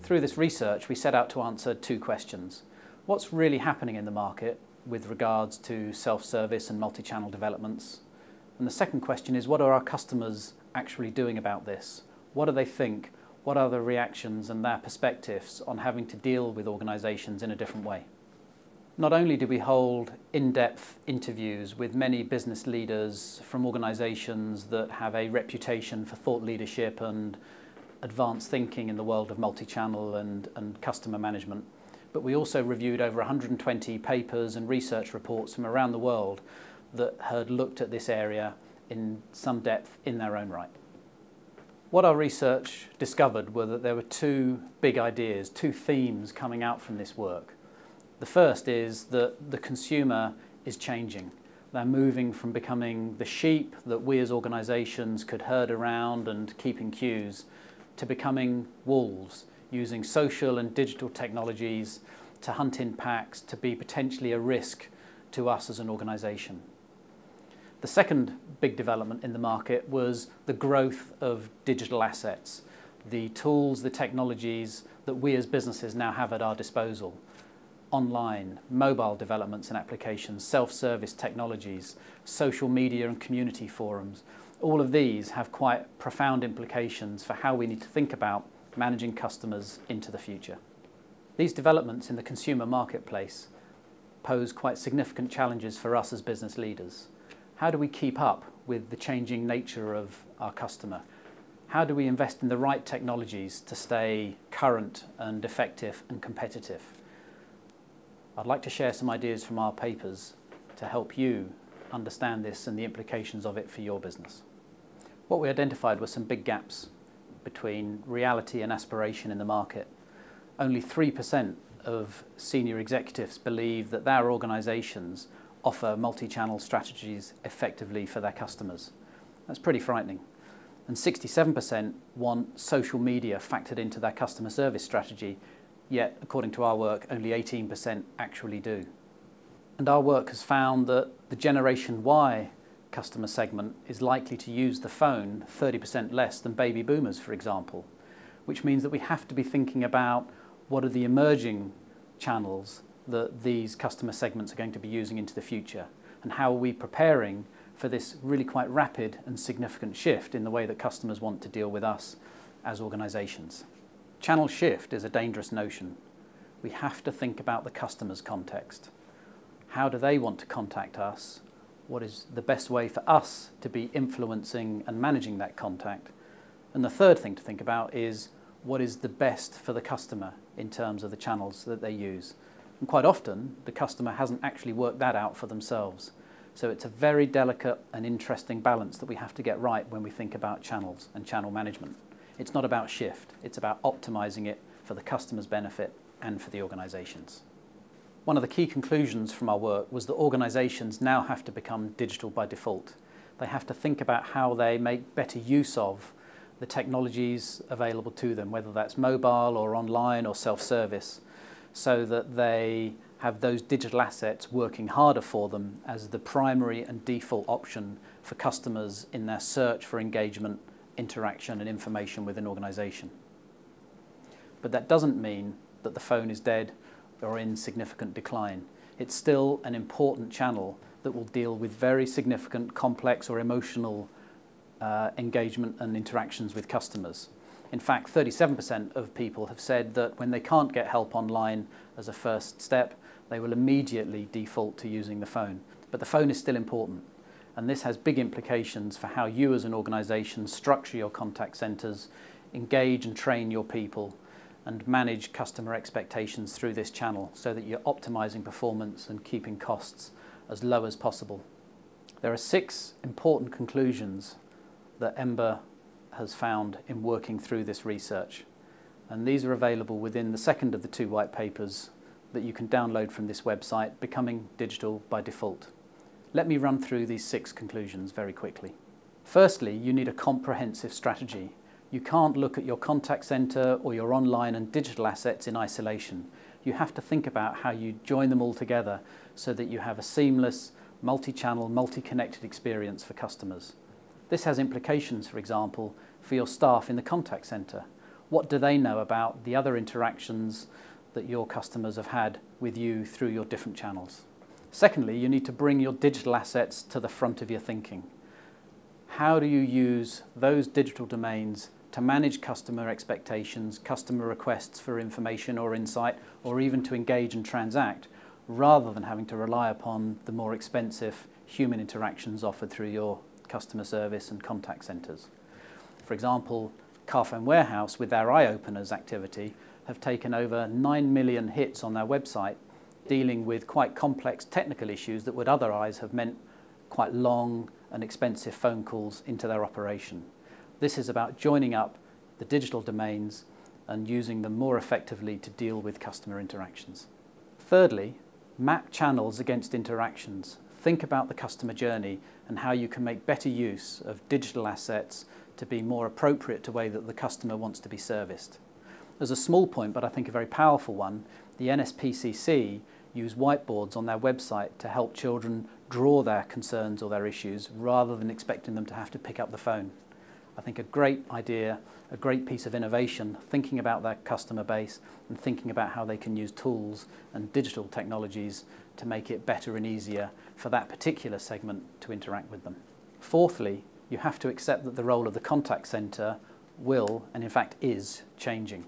Through this research, we set out to answer two questions. What's really happening in the market with regards to self-service and multi-channel developments? And the second question is, what are our customers actually doing about this? What do they think? What are the reactions and their perspectives on having to deal with organisations in a different way? Not only did we hold in-depth interviews with many business leaders from organisations that have a reputation for thought leadership and advanced thinking in the world of multi-channel and customer management, but we also reviewed over 120 papers and research reports from around the world that had looked at this area in some depth in their own right. What our research discovered were that there were two big ideas, two themes coming out from this work. The first is that the consumer is changing. They're moving from becoming the sheep that we as organisations could herd around and keep in queues to becoming wolves, using social and digital technologies to hunt in packs, to be potentially a risk to us as an organisation. The second big development in the market was the growth of digital assets, the tools, the technologies that we as businesses now have at our disposal. Online, mobile developments and applications, self-service technologies, social media and community forums. All of these have quite profound implications for how we need to think about managing customers into the future. These developments in the consumer marketplace pose quite significant challenges for us as business leaders. How do we keep up with the changing nature of our customer? How do we invest in the right technologies to stay current and effective and competitive? I'd like to share some ideas from our papers to help you understand this and the implications of it for your business. What we identified were some big gaps between reality and aspiration in the market. Only 3% of senior executives believe that their organisations offer multi-channel strategies effectively for their customers. That's pretty frightening. And 67% want social media factored into their customer service strategy, yet according to our work, only 18% actually do. And our work has found that the Generation Y customer segment is likely to use the phone 30% less than baby boomers, for example, which means that we have to be thinking about what are the emerging channels that these customer segments are going to be using into the future, and how are we preparing for this really quite rapid and significant shift in the way that customers want to deal with us as organisations. Channel shift is a dangerous notion. We have to think about the customer's context. How do they want to contact us? What is the best way for us to be influencing and managing that contact? And the third thing to think about is what is the best for the customer in terms of the channels that they use. And quite often, the customer hasn't actually worked that out for themselves. So it's a very delicate and interesting balance that we have to get right when we think about channels and channel management. It's not about shift, it's about optimizing it for the customer's benefit and for the organizations. One of the key conclusions from our work was that organizations now have to become digital by default. They have to think about how they make better use of the technologies available to them, whether that's mobile or online or self-service, so that they have those digital assets working harder for them as the primary and default option for customers in their search for engagement, interaction and information with an organisation. But that doesn't mean that the phone is dead or in significant decline. It's still an important channel that will deal with very significant, complex or emotional engagement and interactions with customers. In fact, 37% of people have said that when they can't get help online as a first step, they will immediately default to using the phone. But the phone is still important, and this has big implications for how you as an organisation structure your contact centres, engage and train your people, and manage customer expectations through this channel so that you're optimising performance and keeping costs as low as possible. There are 6 important conclusions that Ember has found in working through this research, and these are available within the second of the 2 white papers that you can download from this website, Becoming Digital by Default. Let me run through these 6 conclusions very quickly. Firstly, you need a comprehensive strategy. You can't look at your contact centre or your online and digital assets in isolation. You have to think about how you join them all together so that you have a seamless, multi-channel, multi-connected experience for customers. This has implications, for example, for your staff in the contact centre. What do they know about the other interactions that your customers have had with you through your different channels? Secondly, you need to bring your digital assets to the front of your thinking. How do you use those digital domains to manage customer expectations, customer requests for information or insight, or even to engage and transact, rather than having to rely upon the more expensive human interactions offered through your customer service and contact centres? For example, Carphone Warehouse, with their Eye Openers activity, have taken over 9 million hits on their website, dealing with quite complex technical issues that would otherwise have meant quite long and expensive phone calls into their operation. This is about joining up the digital domains and using them more effectively to deal with customer interactions. Thirdly, map channels against interactions. Think about the customer journey and how you can make better use of digital assets to be more appropriate to the way that the customer wants to be serviced. As a small point, but I think a very powerful one, the NSPCC use whiteboards on their website to help children draw their concerns or their issues rather than expecting them to have to pick up the phone. I think a great idea, a great piece of innovation, thinking about their customer base and thinking about how they can use tools and digital technologies to make it better and easier for that particular segment to interact with them. Fourthly, you have to accept that the role of the contact centre will, and in fact is, changing.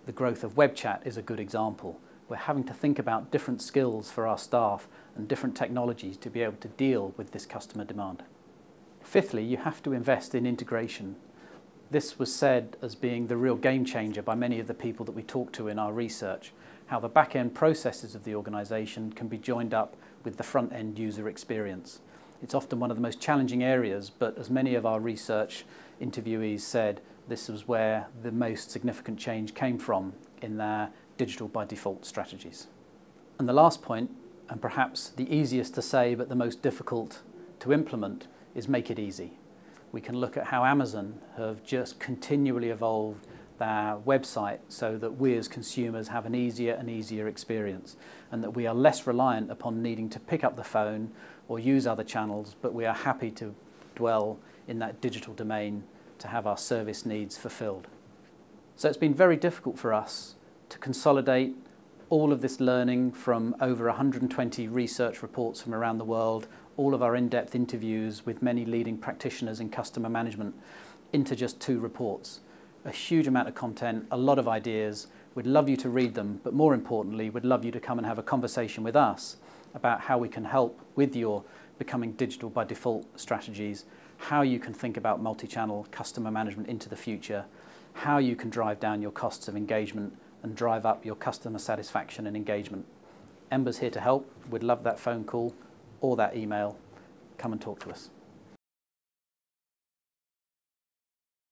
The growth of web chat is a good example. We're having to think about different skills for our staff and different technologies to be able to deal with this customer demand. Fifthly, you have to invest in integration. This was said as being the real game changer by many of the people that we talked to in our research, how the back-end processes of the organisation can be joined up with the front-end user experience. It's often one of the most challenging areas, but as many of our research interviewees said, this was where the most significant change came from in their digital by default strategies. And the last point, and perhaps the easiest to say but the most difficult to implement, is make it easy. We can look at how Amazon have just continually evolved their website so that we as consumers have an easier and easier experience, and that we are less reliant upon needing to pick up the phone or use other channels, but we are happy to dwell in that digital domain to have our service needs fulfilled. So it's been very difficult for us to consolidate all of this learning from over 120 research reports from around the world, all of our in-depth interviews with many leading practitioners in customer management, into just 2 reports. A huge amount of content, a lot of ideas. We'd love you to read them, but more importantly, we'd love you to come and have a conversation with us about how we can help with your becoming digital by default strategies, how you can think about multi-channel customer management into the future, how you can drive down your costs of engagement and drive up your customer satisfaction and engagement. Ember's here to help. We'd love that phone call or that email. Come and talk to us.